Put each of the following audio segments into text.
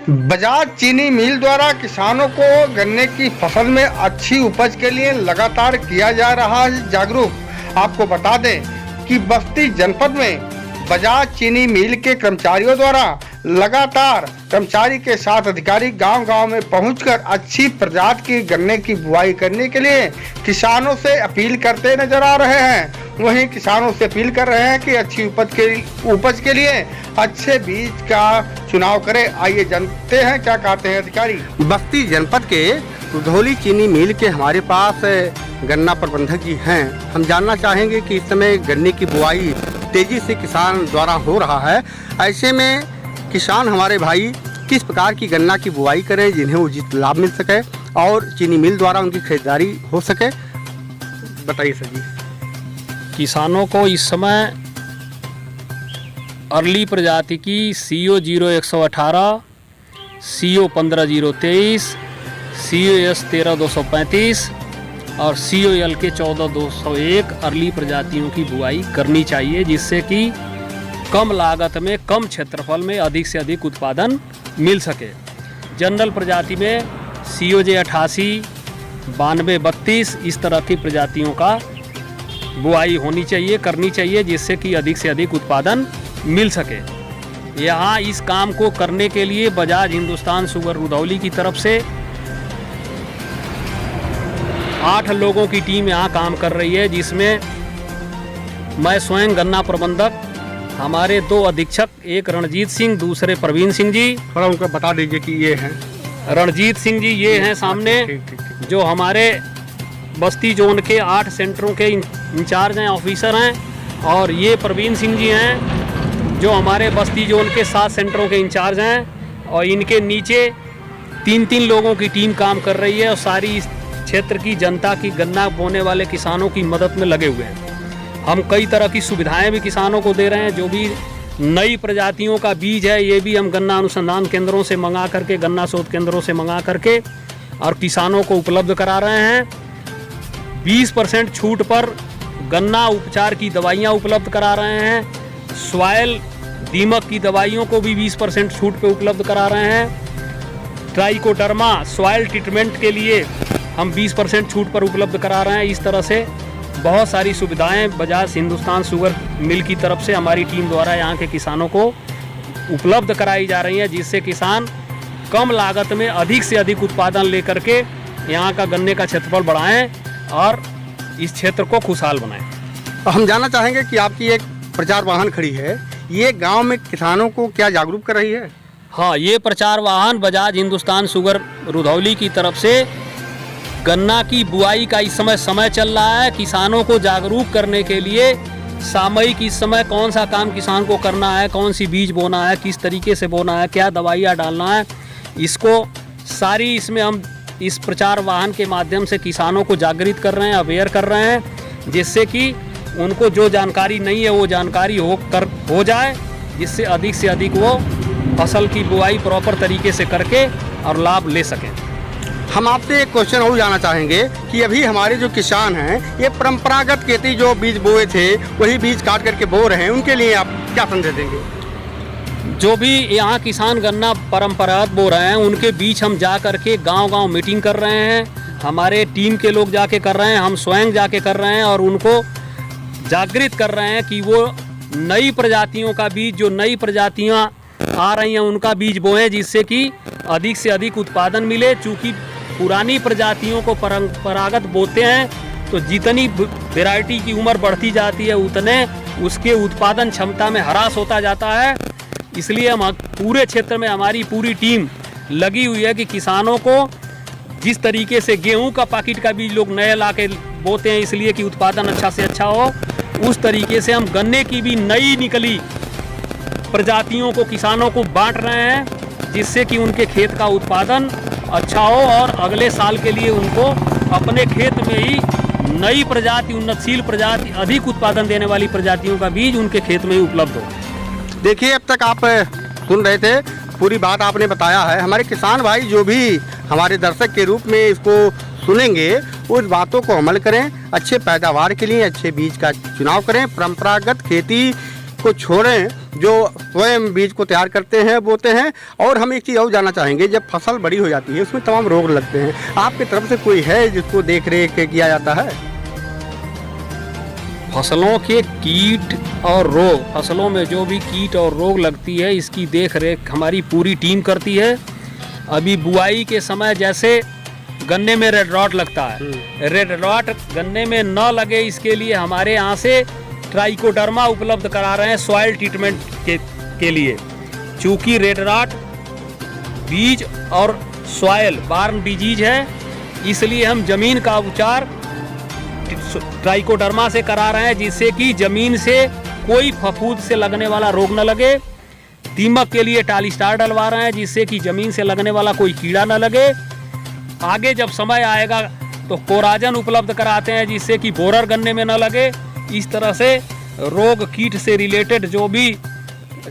बजाज चीनी मिल द्वारा किसानों को गन्ने की फसल में अच्छी उपज के लिए लगातार किया जा रहा है जागरूक। आपको बता दें कि बस्ती जनपद में बजाज चीनी मिल के कर्मचारियों द्वारा लगातार कर्मचारी के साथ अधिकारी गांव-गांव में पहुंचकर अच्छी प्रजाति की गन्ने की बुआई करने के लिए किसानों से अपील करते नजर आ रहे हैं। वहीं किसानों से अपील कर रहे हैं कि अच्छी उपज के लिए अच्छे बीज का चुनाव करें। आइए जानते हैं क्या कहते हैं अधिकारी। बस्ती जनपद के रुधौली चीनी मिल के हमारे पास गन्ना प्रबंधक जी हैं। हम जानना चाहेंगे कि इस समय गन्ने की बुआई तेजी से किसान द्वारा हो रहा है, ऐसे में किसान हमारे भाई किस प्रकार की गन्ना की बुआई करें जिन्हें उचित लाभ मिल सके और चीनी मिल द्वारा उनकी खरीदारी हो सके, बताइए सर जी। किसानों को इस समय अर्ली प्रजाति की CO 0118, CO 15023, COS 13235 और COL के 14201 अर्ली प्रजातियों की बुआई करनी चाहिए, जिससे कि कम लागत में कम क्षेत्रफल में अधिक से अधिक उत्पादन मिल सके। जनरल प्रजाति में COJ 88, 9232 इस तरह की प्रजातियों का बुआई होनी चाहिए, करनी चाहिए, जिससे कि अधिक से अधिक उत्पादन मिल सके। यहाँ इस काम को करने के लिए बजाज हिंदुस्तान शुगर रुधौली की तरफ से 8 लोगों की टीम यहाँ काम कर रही है, जिसमें मैं स्वयं गन्ना प्रबंधक, हमारे 2 अधीक्षक, एक रणजीत सिंह, दूसरे प्रवीण सिंह जी। थोड़ा उनको बता दीजिए कि ये हैं रणजीत सिंह जी, ये हैं सामने, जो हमारे बस्ती जोन के 8 सेंटरों के इंचार्ज हैं, ऑफिसर हैं। और ये प्रवीण सिंह जी हैं, जो हमारे बस्ती जोन के 7 सेंटरों के इंचार्ज हैं। और इनके नीचे 3-3 लोगों की टीम काम कर रही है और सारी इस क्षेत्र की जनता की गन्ना बोने वाले किसानों की मदद में लगे हुए हैं। हम कई तरह की सुविधाएं भी किसानों को दे रहे हैं। जो भी नई प्रजातियों का बीज है, ये भी हम गन्ना अनुसंधान केंद्रों से मंगा करके, गन्ना शोध केंद्रों से मंगा करके और किसानों को उपलब्ध करा रहे हैं। 20% छूट पर गन्ना उपचार की दवाइयाँ उपलब्ध करा रहे हैं। सॉइल दीमक की दवाइयों को भी 20% छूट पे उपलब्ध करा रहे हैं। ट्राइकोडर्मा सॉइल ट्रीटमेंट के लिए हम 20% छूट पर उपलब्ध करा रहे हैं। इस तरह से बहुत सारी सुविधाएं बजाज हिंदुस्तान शुगर मिल की तरफ से हमारी टीम द्वारा यहाँ के किसानों को उपलब्ध कराई जा रही है, जिससे किसान कम लागत में अधिक से अधिक उत्पादन लेकर के यहाँ का गन्ने का क्षेत्रफल बढ़ाएं और इस क्षेत्र को खुशहाल बनाएं। हम जानना चाहेंगे कि आपकी एक प्रचार वाहन खड़ी है, ये गांव में किसानों को क्या जागरूक कर रही है? हाँ, ये प्रचार वाहन बजाज हिंदुस्तान शुगर रुधौली की तरफ से गन्ना की बुआई का इस समय चल रहा है। किसानों को जागरूक करने के लिए सामयिक इस समय कौन सा काम किसान को करना है, कौन सी बीज बोना है, किस तरीके से बोना है, क्या दवाइयाँ डालना है, इसको सारी इसमें हम इस प्रचार वाहन के माध्यम से किसानों को जागृत कर रहे हैं, अवेयर कर रहे हैं, जिससे कि उनको जो जानकारी नहीं है वो जानकारी हो जाए, जिससे अधिक से अधिक वो फसल की बुआई प्रॉपर तरीके से करके और लाभ ले सकें। हम आपसे एक क्वेश्चन और जानना चाहेंगे कि अभी हमारे जो किसान हैं, ये परंपरागत खेती जो बीज बोए थे वही बीज काट करके बो रहे हैं, उनके लिए आप क्या संदेश देंगे? जो भी यहाँ किसान गन्ना परंपरागत बो रहे हैं, उनके बीच हम जा करके गांव-गांव मीटिंग कर रहे हैं। हमारे टीम के लोग जाके कर रहे हैं, हम स्वयं जाके कर रहे हैं और उनको जागृत कर रहे हैं कि वो नई प्रजातियों का बीज, जो नई प्रजातियाँ आ रही हैं उनका बीज बोएं, जिससे कि अधिक से अधिक उत्पादन मिले। चूँकि पुरानी प्रजातियों को परंपरागत बोते हैं तो जितनी वैरायटी की उम्र बढ़ती जाती है उतने उसके उत्पादन क्षमता में ह्रास होता जाता है। इसलिए हम पूरे क्षेत्र में हमारी पूरी टीम लगी हुई है कि किसानों को जिस तरीके से गेहूं का पैकेट का बीज लोग नए ला के बोते हैं इसलिए कि उत्पादन अच्छा से अच्छा हो, उस तरीके से हम गन्ने की भी नई निकली प्रजातियों को किसानों को बांट रहे हैं, जिससे कि उनके खेत का उत्पादन अच्छा हो और अगले साल के लिए उनको अपने खेत में ही नई प्रजाति, उन्नतशील प्रजाति, अधिक उत्पादन देने वाली प्रजातियों का बीज उनके खेत में ही उपलब्ध हो। देखिए, अब तक आप सुन रहे थे, पूरी बात आपने बताया है। हमारे किसान भाई जो भी हमारे दर्शक के रूप में इसको सुनेंगे, उस बातों को अमल करें, अच्छे पैदावार के लिए अच्छे बीज का चुनाव करें, परंपरागत खेती को छोड़ें जो स्वयं बीज को तैयार करते हैं, बोते हैं। और हम एक चीज़ और जानना चाहेंगे, जब फसल बड़ी हो जाती है उसमें तमाम रोग लगते हैं, आपकी तरफ से कोई है जिसको देख रेख किया जाता है? फसलों के कीट और रोग, फसलों में जो भी कीट और रोग लगती है इसकी देख रेख हमारी पूरी टीम करती है। अभी बुआई के समय जैसे गन्ने में रेड रॉट लगता है, रेड रॉट गन्ने में न लगे इसके लिए हमारे यहाँ से ट्राइकोडर्मा उपलब्ध करा रहे हैं सॉइल ट्रीटमेंट के लिए। चूँकि रेड रॉट बीज और सॉइल बार्न डिजीज है, इसलिए हम जमीन का उपचार ट्राइकोडर्मा से करा रहे हैं, जिससे कि जमीन से कोई फफूंद से लगने वाला रोग न लगे। दीमक के लिए टालीस्टार डलवा रहे हैं, जिससे कि जमीन से लगने वाला कोई कीड़ा न लगे। आगे जब समय आएगा तो कोराजन उपलब्ध कराते हैं, जिससे कि बोरर गन्ने में न लगे। इस तरह से रोग कीट से रिलेटेड जो भी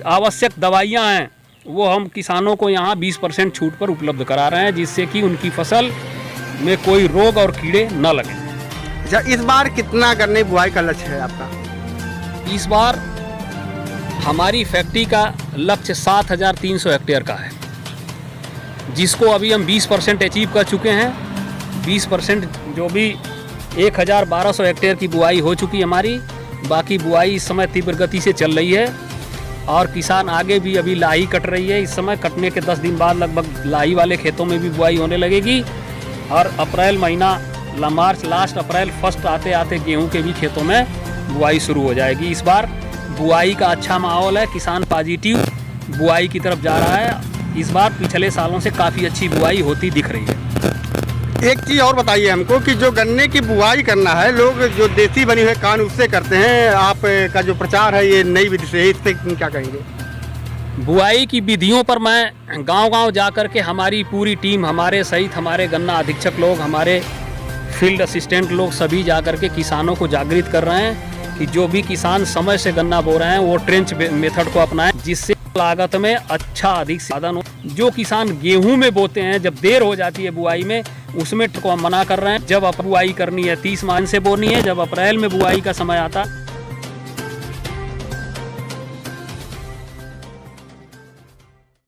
आवश्यक दवाइयाँ हैं वो हम किसानों को यहाँ 20% छूट पर उपलब्ध करा रहे हैं, जिससे कि उनकी फसल में कोई रोग और कीड़े न लगे। अच्छा, इस बार कितना गन्ने बुआई का लक्ष्य है आपका? इस बार हमारी फैक्ट्री का लक्ष्य 7,300 हेक्टेयर का है, जिसको अभी हम 20% अचीव कर चुके हैं। 20% जो भी 1,1200 हेक्टेयर की बुआई हो चुकी है हमारी। बाकी बुआई इस समय तीव्र गति से चल रही है और किसान आगे भी अभी लाही कट रही है। इस समय कटने के 10 दिन बाद लगभग लाही वाले खेतों में भी बुआई होने लगेगी और अप्रैल महीना मार्च लास्ट अप्रैल फर्स्ट आते आते गेहूं के भी खेतों में बुआई शुरू हो जाएगी। इस बार बुआई का अच्छा माहौल है, किसान पॉजिटिव बुआई की तरफ जा रहा है। इस बार पिछले सालों से काफ़ी अच्छी बुआई होती दिख रही है। एक चीज़ और बताइए हमको कि जो गन्ने की बुआई करना है, लोग जो देसी बनी हुई कान उससे करते हैं, आपका जो प्रचार है ये नई विधि से है, इस पर क्या कहेंगे? बुआई की विधियों पर मैं गांव-गांव जा कर के हमारी पूरी टीम, हमारे सहित हमारे गन्ना अधीक्षक लोग, हमारे फील्ड असिस्टेंट लोग सभी जा कर के किसानों को जागृत कर रहे हैं कि जो भी किसान समय से गन्ना बो रहे हैं वो ट्रेंच मेथड को अपनाएं, जिससे लागत में अच्छा अधिक साधन हो। जो किसान गेहूं में बोते हैं, जब देर हो जाती है बुआई में, उसमें को हम मना कर रहे हैं। जब बुआई करनी है 30 माह से बोनी है, जब अप्रैल में बुआई का समय आता